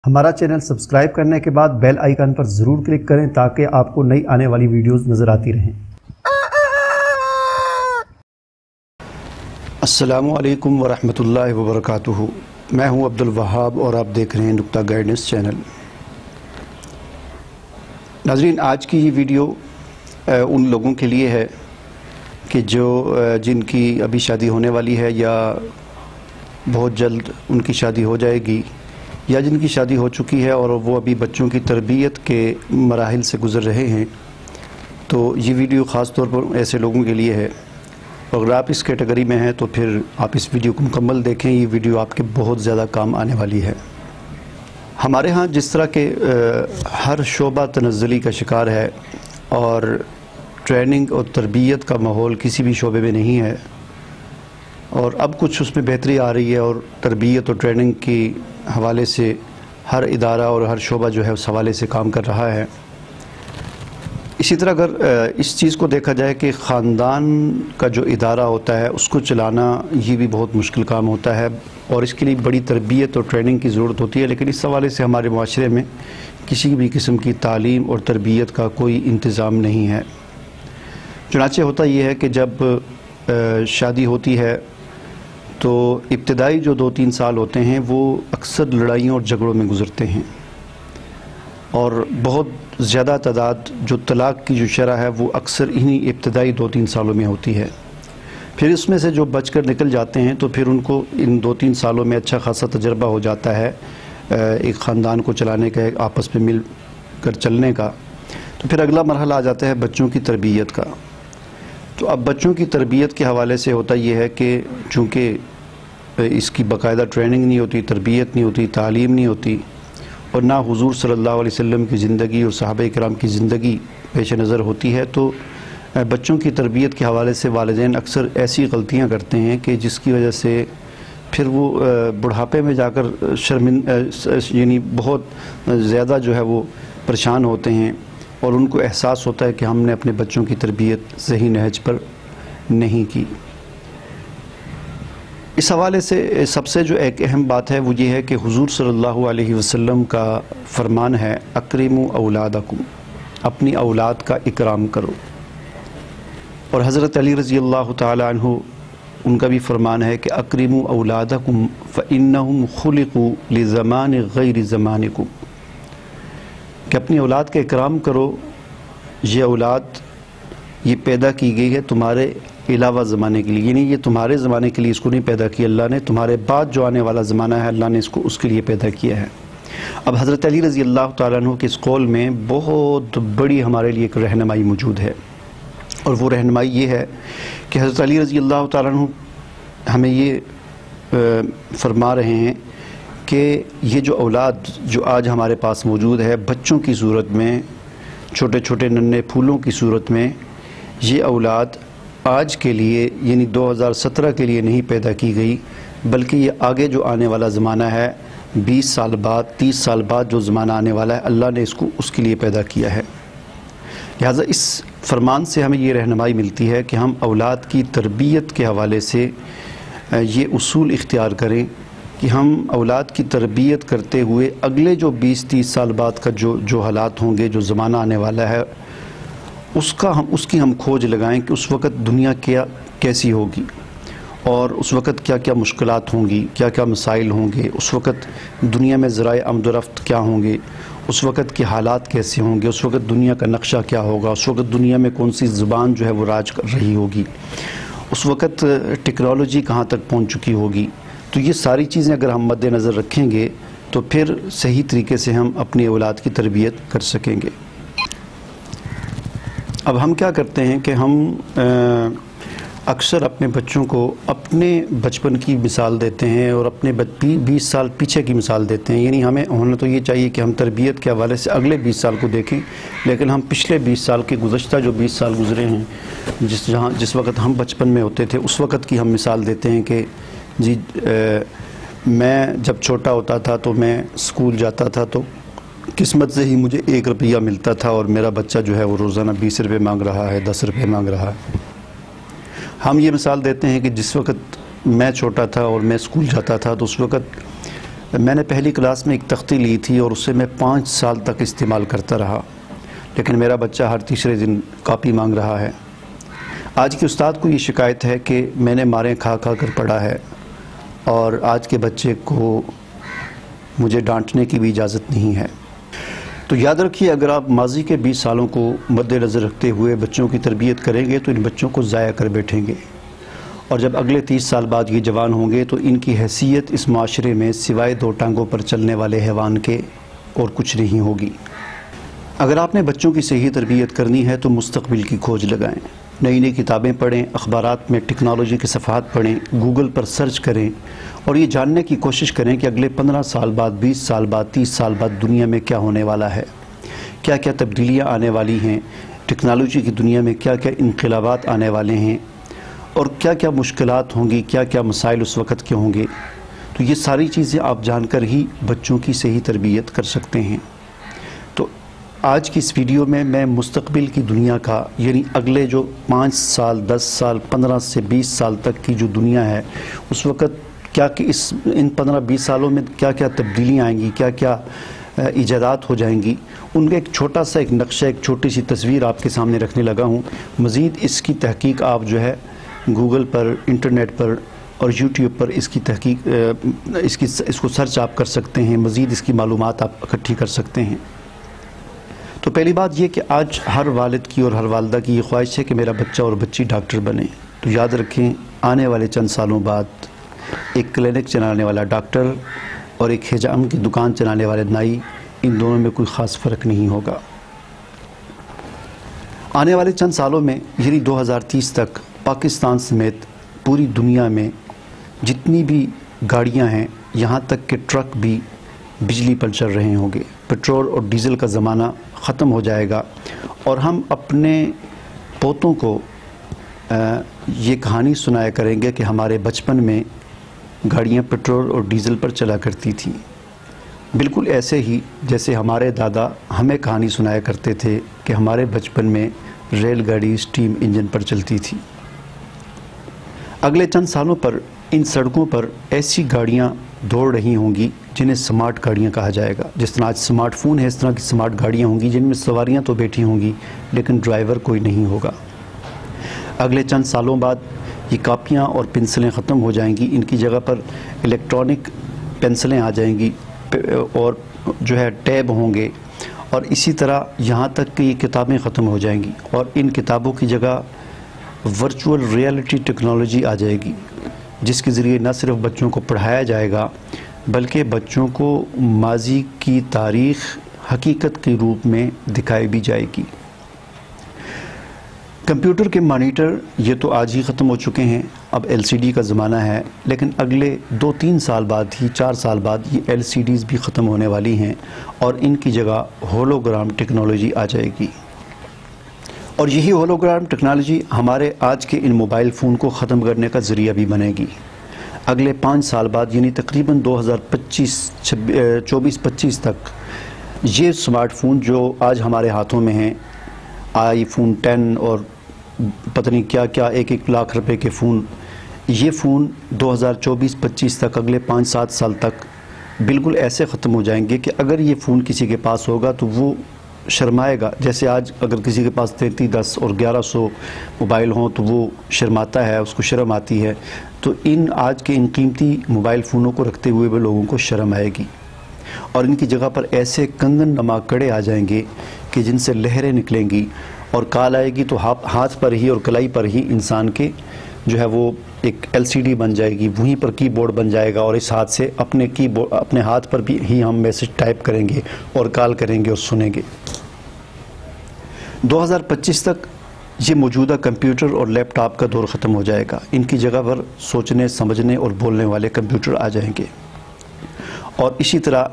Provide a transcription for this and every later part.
ہمارا channel subscribe کرنے کے بعد بیل آئیکن پر ضرور کلک کریں تاکہ آپ کو نئی آنے والی ویڈیوز نظر آتی رہیں۔ السلام علیکم ورحمۃ اللہ وبرکاتہ۔ میں ہوں عبدالوہاب اور آپ دیکھ رہے ہیں نقطہ گائیڈنس چینل۔ ناظرین، آج کی یہ ویڈیو ان لوگوں کے لیے ہے کہ جن کی ابھی شادی ہونے والی ہے یا بہت جلد ان کی شادی ہو جائے گی، یا جن کی شادی ہو چکی ہے اور وہ ابھی بچوں کی تربیت کے مراحل سے گزر رہے ہیں۔ تو یہ ویڈیو خاص طور پر ایسے لوگوں کے لیے ہے، اور اگر آپ اس کیٹیگری میں ہیں تو پھر آپ اس ویڈیو کو مکمل دیکھیں۔ یہ ویڈیو آپ کے بہت زیادہ کام آنے والی ہے۔ ہمارے ہاں جس طرح کے ہر شعبہ تنزلی کا شکار ہے، اور ٹریننگ اور تربیت کا ماحول کسی بھی شعبے میں نہیں ہے، اور اب کچھ اس میں بہتری آ رہی ہے، اور تربیت اور ٹریننگ کی حوالے سے ہر ادارہ اور ہر شعبہ جو ہے اس حوالے سے کام کر رہا ہے۔ اسی طرح اگر اس چیز کو دیکھا جائے کہ خاندان کا جو ادارہ ہوتا ہے اس کو چلانا یہ بھی بہت مشکل کام ہوتا ہے، اور اس کے لیے بڑی تربیت اور ٹریننگ کی ضرورت ہوتی ہے، لیکن اس حوالے سے ہمارے معاشرے میں کسی بھی قسم کی تعلیم اور تربیت کا کوئی انتظام نہیں ہے۔ چنانچہ ہوتا یہ ہے کہ جب شادی ہوتی ہے تو ابتدائی جو 2-3 سال ہوتے ہیں وہ اکثر لڑائیوں اور جھگڑوں میں گزرتے ہیں، اور بہت زیادہ تعداد جو طلاق کی جو شرح ہے وہ اکثر انہی ابتدائی 2-3 سالوں میں ہوتی ہے۔ پھر اس میں سے جو بچ کر نکل جاتے ہیں تو پھر ان کو ان 2-3 سالوں میں اچھا خاصا تجربہ ہو جاتا ہے ایک خاندان کو چلانے کا، ایک آپس میں مل کر چلنے کا۔ تو پھر اگلا مرحلہ آ جاتا ہے بچوں کی تربیت کا۔ تو اب بچوں کی تربیت کے حوالے سے ہوتا یہ ہے کہ چونکہ اس کی باقاعدہ ٹریننگ نہیں ہوتی، تربیت نہیں ہوتی، تعلیم نہیں ہوتی، اور نہ حضور صلی اللہ علیہ وسلم کی زندگی اور صحابہ کرام کی زندگی پیش نظر ہوتی ہے، تو بچوں کی تربیت کے حوالے سے والدین اکثر ایسی غلطیاں کرتے ہیں کہ جس کی وجہ سے پھر وہ بڑھاپے میں جا کر یعنی بہت زیادہ جو ہے وہ پریشان ہوتے ہیں، اور ان کو احساس ہوتا ہے کہ ہم نے اپنے بچوں کی تربیت صحیح نہج پر نہیں کی۔ اس حوالے سے سب سے جو ایک اہم بات ہے وہ یہ ہے کہ حضور صلی اللہ علیہ وسلم کا فرمان ہے اکرموا اولادکم، اپنی اولاد کا اکرام کرو، اور حضرت علی رضی اللہ تعالی عنہ ان کا بھی فرمان ہے کہ اکرموا اولادکم فانہم خلقوا لزمان غیر زمانکم، کہ اپنی اولاد کا اکرام کرو، یہ اولاد یہ پیدا کی گئی ہے تمہارے علاوہ زمانے کے لیے، یعنی یہ تمہارے زمانے کے لیے اس کو نہیں پیدا کیا اللہ نے، تمہارے بعد جو آنے والا زمانہ ہے اللہ نے اس کے لیے پیدا کیا ہے۔ اب حضرت علی رضی اللہ تعالیٰ عنہ کے اس قول میں بہت بڑی ہمارے لیے ایک رہنمائی موجود ہے، اور وہ رہنمائی یہ ہے کہ حضرت علی رضی اللہ تعالیٰ عنہ ہمیں یہ فرما رہے ہیں کہ یہ جو اولاد جو آج ہمارے پاس موجود ہے بچوں کی صورت میں، چھوٹے چھوٹے ننھے پھولوں کی صورت میں، یہ اولاد آج کے لیے یعنی 2017 کے لیے نہیں پیدا کی گئی، بلکہ یہ آگے جو آنے والا زمانہ ہے 20 سال بعد 30 سال بعد جو زمانہ آنے والا ہے اللہ نے اس کے لیے پیدا کیا ہے۔ لہٰذا اس فرمان سے ہمیں یہ رہنمائی ملتی ہے کہ ہم اولاد کی تربیت کے حوالے سے یہ اصول اختیار کریں کہ ہم اولاد کی تربیت کرتے ہوئے اگلے جو 20-30 سال بعد کا جو حالات ہوں گے، جو زمانہ آنے والا ہے، اس کی ہم کھوج لگائیں کہ اس وقت دنیا کیسی ہوگی، اور اس وقت کیا کیا مشکلات ہوں گی، کیا کیا مسائل ہوں گے، اس وقت دنیا میں ذرائع آمد و رفت کیا ہوں گے، اس وقت کے حالات کیسے ہوں گے، اس وقت دنیا کا نقشہ کیا ہوگا، اس وقت دنیا میں کون سی زبان جو ہے وہ راج کر رہی ہوگی، اس وقت ٹیکنالوجی کہاں تک پہنچ چکی ہوگی۔ تو یہ ساری چیزیں اگر ہم مد نظر رکھیں گے تو پھر صحیح طریقے سے ہم اپنی اولاد کی تربیت کر سکیں گے۔ اب ہم کیا کرتے ہیں کہ ہم اکثر اپنے بچوں کو اپنے بچپن کی مثال دیتے ہیں، اور اپنے 20 سال پیچھے کی مثال دیتے ہیں، یعنی ہمیں ہونا تو یہ چاہیے کہ ہم تربیت کے حوالے سے اگلے 20 سال کو دیکھیں، لیکن ہم پچھلے 20 سال کے گزشتہ جو 20 سال گزرے ہیں، جس وقت ہم بچپن میں ہوتے تھے اس وقت کی ہم مثال دیتے ہیں کہ جی میں جب چھوٹا ہوتا تھا تو میں اسکول جاتا تھا تو قسمت سے ہی مجھے 1 روپیہ ملتا تھا، اور میرا بچہ جو ہے وہ روزانہ 20 روپے مانگ رہا ہے، 10 روپے مانگ رہا ہے۔ ہم یہ مثال دیتے ہیں کہ جس وقت میں چھوٹا تھا اور میں اسکول جاتا تھا تو اس وقت میں نے پہلی کلاس میں ایک تختی لی تھی اور اسے میں 5 سال تک استعمال کرتا رہا، لیکن میرا بچہ ہر تیسرے دن کاپی مانگ رہا ہے۔ آج کے استاد کو یہ شکایت ہے کہ میں نے ماریں کھا کھا کر پڑھا ہے، اور آج کے بچے کو مجھے ڈانٹنے کی بھی اجازت نہیں ہے۔ تو یاد رکھیے، اگر آپ ماضی کے 20 سالوں کو مد نظر رکھتے ہوئے بچوں کی تربیت کریں گے تو ان بچوں کو ضائع کر بیٹھیں گے، اور جب اگلے 30 سال بعد یہ جوان ہوں گے تو ان کی حیثیت اس معاشرے میں سوائے 2 ٹانگوں پر چلنے والے حیوان کے اور کچھ نہیں ہوگی۔ اگر آپ نے بچوں کی صحیح تربیت کرنی ہے تو مستقبل کی کھوج لگائیں، نئی نئی کتابیں پڑھیں، اخبارات میں ٹیکنالوجی کے صفحات پڑھیں، گوگل پر سرچ کریں، اور یہ جاننے کی کوشش کریں کہ اگلے 15 سال بعد، 20 سال بعد، 30 سال بعد دنیا میں کیا ہونے والا ہے، کیا کیا تبدیلیاں آنے والی ہیں، ٹیکنالوجی کی دنیا میں کیا کیا انقلابات آنے والے ہیں، اور کیا کیا مشکلات ہوں گی، کیا کیا مسائل اس وقت کے ہوں گے۔ تو یہ ساری چیزیں آپ جان کر ہی بچوں کی صحیح تربیت کر سکتے ہیں۔ تو آج کی اس ویڈیو میں مستقبل کی دنیا کا، یعنی اگلے جو 5 سال، 10 سال، 15 سے 20 سال تک کی جو دنیا ہے، اس وقت کیا کہ ان 15-20 سالوں میں کیا کیا تبدیلیاں آئیں گی، کیا کیا ایجادات ہو جائیں گی، ان کا ایک چھوٹا سا ایک نقشہ، ایک چھوٹی سی تصویر آپ کے سامنے رکھنے لگا ہوں۔ مزید اس کی تحقیق آپ جو ہے گوگل پر، انٹرنیٹ پر اور یوٹیوب پر اس کی تحقیق، اس کو سرچ آپ کر سکتے ہیں، مزید اس کی معلومات آپ اکٹھی کر سکتے ہیں۔ تو پہلی بات یہ کہ آج ہر والد کی اور ہر والدہ کی یہ خواہش ہے کہ میرا بچہ اور بچی ڈاکٹر بنے۔ تو یاد رکھیں، آنے والے چند سالوں بعد ایک کلینک چلانے والا ڈاکٹر اور ایک حجام کی دکان چلانے والے نائی، ان دونوں میں کوئی خاص فرق نہیں ہوگا۔ آنے والے چند سالوں میں، یعنی 2030 تک، پاکستان سمیت پوری دنیا میں جتنی بھی گاڑیاں ہیں، یہاں تک کہ ٹرک بھی بجلی پر چل رہے ہوں گے۔ پیٹرول اور ڈیزل کا زمانہ ختم ہو جائے گا، اور ہم اپنے پوتوں کو یہ کہانی سنایا کریں گے کہ ہمارے بچپن میں گاڑیاں پیٹرول اور ڈیزل پر چلا کرتی تھیں، بالکل ایسے ہی جیسے ہمارے دادا ہمیں کہانی سنایا کرتے تھے کہ ہمارے بچپن میں ریل گاڑی سٹیم انجن پر چلتی تھی۔ اگلے چند سالوں پر ان سڑکوں پر ایسی گاڑیاں دوڑ رہی ہوں گی جنہیں سمارٹ گاڑیاں کہا جائے گا۔ جس طرح آج سمارٹ فون ہے، اس طرح کی سمارٹ گاڑیاں ہوں گی جن میں سواریاں تو بیٹھی ہوں گی لیکن ڈرائیور کوئی نہیں ہوگا۔ اگلے چند سالوں بعد یہ کاپیاں اور پنسلیں ختم ہو جائیں گی، ان کی جگہ پر الیکٹرانک پنسلیں آ جائیں گی، اور جو ہے ٹیب ہوں گے، اور اسی طرح یہاں تک کہ یہ کتابیں ختم ہو جائیں گی، اور ان کتابوں کی جگہ ورچوئل ریئلٹی ٹیکنالوجی آ جائے گی، جس کے ذریعے نہ صرف بچوں کو پڑھایا جائے گا بلکہ بچوں کو ماضی کی تاریخ حقیقت کے روپ میں دکھائی بھی جائے گی۔ کمپیوٹر کے مانیٹر یہ تو آج ہی ختم ہو چکے ہیں، اب LCD کا زمانہ ہے، لیکن اگلے 2-3 سال بعد ہی، 4 سال بعد یہ LCDs بھی ختم ہونے والی ہیں، اور ان کی جگہ ہولوگرام ٹیکنالوجی آ جائے گی، اور یہی ہولوگرام ٹیکنالوجی ہمارے آج کے ان موبائل فون کو ختم کرنے کا ذریعہ بھی بنے گی۔ اگلے 5 سال بعد، یعنی تقریباً 2024-25 تک، یہ سمارٹ فون جو آج ہمارے ہاتھوں میں ہیں، آئی فون 10 اور پتہ نہیں کیا کیا 1-1 لاکھ روپے کے فون، یہ فون 2024-25 تک، اگلے 5-7 سال تک بالکل ایسے ختم ہو جائیں گے کہ اگر یہ فون کسی کے پاس ہوگا تو وہ شرمائے گا۔ جیسے آج اگر کسی کے پاس 3310 اور 1100 موبائل ہوں تو وہ شرماتا ہے، اس کو شرم آتی ہے، تو آج کے ان قیمتی موبائل فونوں کو رکھتے ہوئے بھی لوگوں کو شرم آئے گی، اور ان کی جگہ پر ایسے کنگن نما کڑے آ جائیں گے کہ جن سے لہریں نکلیں گی، اور کال آئے گی تو ہاتھ پر ہی اور کلائی پر ہی انسان کے جو ہے وہ ایک LCD بن جائے گی، وہیں پر کی بورڈ بن جائے گا، اور اس ہاتھ سے اپنے ہاتھ پر بھی ہی ہم میسج ٹائپ کریں گے اور کال کریں گے اور سنیں گے۔ 2025 تک یہ موجودہ کمپیوٹر اور لیپ ٹاپ کا دور ختم ہو جائے گا، ان کی جگہ پر سوچنے، سمجھنے اور بولنے والے کمپیوٹر آ جائیں گے، اور اسی طرح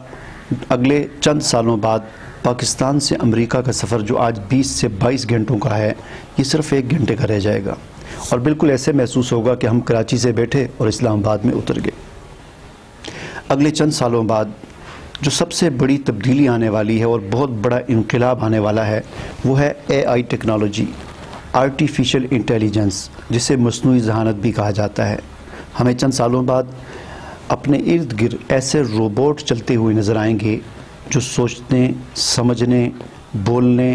اگلے چند سالوں بعد پاکستان سے امریکہ کا سفر جو آج 20 سے 22 گھنٹوں کا ہے، یہ صرف 1 گھنٹے کا رہ جائے گا، اور بالکل ایسے محسوس ہوگا کہ ہم کراچی سے بیٹھے اور اسلام آباد میں اتر گئے۔ اگلے چند سالوں بعد جو سب سے بڑی تبدیلی آنے والی ہے اور بہت بڑا انقلاب آنے والا ہے، وہ ہے AI ٹیکنالوجی، آرٹیفیشل انٹیلیجنس، جسے مصنوعی ذہانت بھی کہا جاتا ہے۔ ہمیں چند سالوں بعد اپنے ارد گرد ایسے روبوٹ چلتے ہوئے نظر آئیں گے جو سوچنے، سمجھنے، بولنے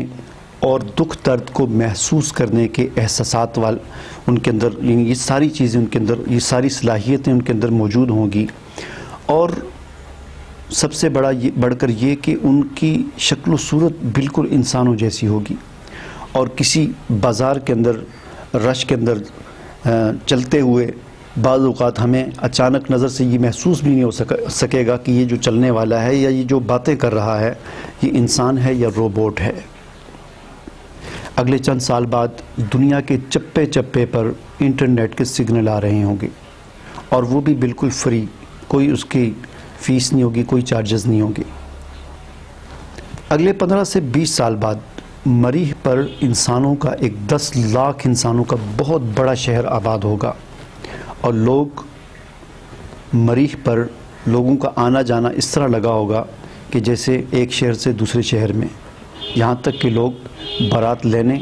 اور دکھ درد کو محسوس کرنے کے احساسات ان کے اندر، یعنی یہ ساری چیزیں ان کے اندر، یہ ساری صلاحیتیں ان کے اندر موجود ہوں گی. اور سب سے بڑھ کر یہ کہ ان کی شکل و صورت بالکل انسانوں جیسی ہوگی، اور کسی بازار کے اندر، رش کے اندر چلتے ہوئے بعض اوقات ہمیں اچانک نظر سے یہ محسوس بھی نہیں ہو سکے گا کہ یہ جو چلنے والا ہے یا یہ جو باتیں کر رہا ہے یہ انسان ہے یا روبوٹ ہے. اگلے چند سال بعد دنیا کے چپے چپے پر انٹرنیٹ کے سگنل آ رہے ہوں گے، اور وہ بھی بالکل فری، کوئی اس کی فیس نہیں ہوگی، کوئی چارجز نہیں ہوں گے. اگلے 15 سے 20 سال بعد مریخ پر انسانوں کا 10 لاکھ انسانوں کا بہت بڑا شہر آباد ہوگا، اور لوگ مریخ پر لوگوں کا آنا جانا اس طرح لگا ہوگا کہ جیسے ایک شہر سے دوسرے شہر میں، یہاں تک کہ لوگ بارات لینے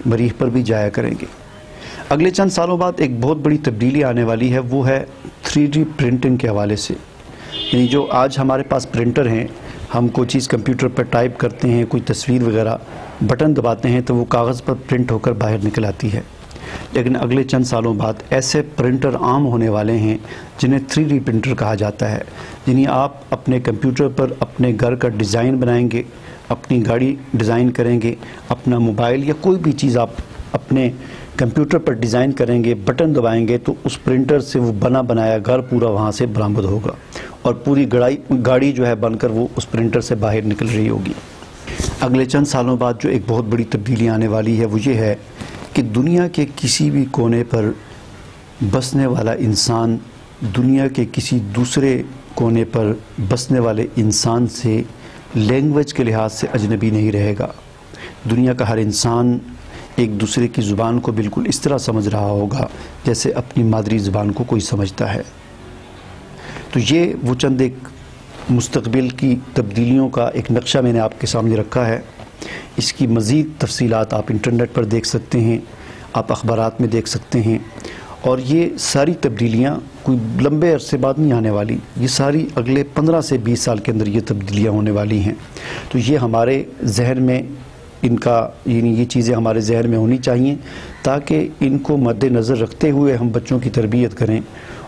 مریخ پر بھی جایا کریں گے. اگلے چند سالوں بعد ایک بہت بڑی تبدیلی آنے والی ہے، وہ ہے 3D پرنٹنگ کے حوالے سے. یعنی جو آج ہمارے پاس پرنٹر ہیں، ہم کوئی چیز کمپیوٹر پر ٹائپ کرتے ہیں، کوئی تصویر وغیرہ بٹن دباتے ہیں تو وہ کاغذ پر پرنٹ ہو کر باہر نکل آتی ہے. لیکن اگلے چند سالوں بعد ایسے پرنٹر عام ہونے والے ہیں جنہیں 3D پرنٹر کہا جاتا ہے. یعنی آپ اپنے کمپیوٹر پر اپنے گھر کا ڈیزائن بنائیں گے، اپنی گاڑی ڈیزائن کریں گے، اپنا موبائل یا کوئی بھی چیز آپ اپنے کمپیوٹر پر ڈیزائن کریں گے، بٹن دبائیں گے تو اس پرنٹر سے وہ بنایا گھر پورا وہاں سے برآمد ہوگا، اور پوری گاڑی جو ہے بن کر وہ اس پرنٹر سے باہر نکل رہی ہوگی. اگلے چند سالوں بعد جو ایک بہت بڑی تبدیلی آنے والی ہے وہ یہ ہے کہ دنیا کے کسی بھی کونے پر بسنے والا انسان دنیا کے کسی دوسرے کونے پر بسنے والے انسان سے لینگویج کے لحاظ سے اجنبی نہیں رہے گا. دنیا کا ہر انسان ایک دوسرے کی زبان کو بالکل اس طرح سمجھ رہا ہوگا جیسے اپنی مادری زبان کو کوئی سمجھتا ہے. تو یہ وہ چند ایک مستقبل کی تبدیلیوں کا ایک نقشہ میں نے آپ کے سامنے رکھا ہے. اس کی مزید تفصیلات آپ انٹرنیٹ پر دیکھ سکتے ہیں، آپ اخبارات میں دیکھ سکتے ہیں، اور یہ ساری تبدیلیاں کوئی لمبے عرصے بعد نہیں آنے والی، یہ ساری اگلے 15 سے 20 سال کے اندر یہ تبدیلیاں ہونے والی ہیں. تو یہ ہمارے ذہن میں یعنی یہ چیزیں ہمارے ذہن میں ہونی چاہیے تاکہ ان کو مد نظر رکھتے ہوئے ہم بچوں کی تربیت کریں،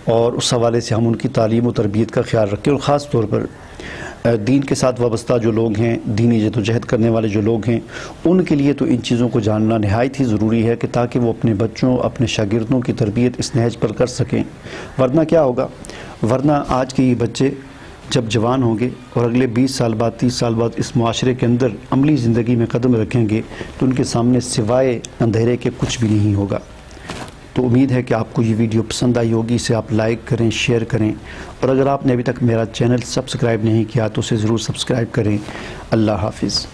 اور اس حوالے سے ہم ان کی تعلیم و تربیت کا خیال رکھیں. اور خاص طور پر دین کے ساتھ وابستہ جو لوگ ہیں، دینی جدوجہد کرنے والے جو لوگ ہیں، ان کے لیے تو ان چیزوں کو جاننا نہایت ہی ضروری ہے کہ تاکہ وہ اپنے بچوں، اپنے شاگردوں کی تربیت اس نہج پر کر سکیں. ورنہ کیا ہوگا؟ ورنہ آج کے یہ بچے جب جوان ہوں گے اور اگلے 20 سال بعد 30 سال بعد اس معاشرے کے اندر عملی زندگی میں قدم رکھیں گے تو ان کے سامنے سوائے اندھیرے کے کچھ بھی نہیں ہوگا. تو امید ہے کہ آپ کو یہ ویڈیو پسند آئی ہوگی. اسے آپ لائک کریں، شیئر کریں، اور اگر آپ نے ابھی تک میرا چینل سبسکرائب نہیں کیا تو اسے ضرور سبسکرائب کریں. اللہ حافظ.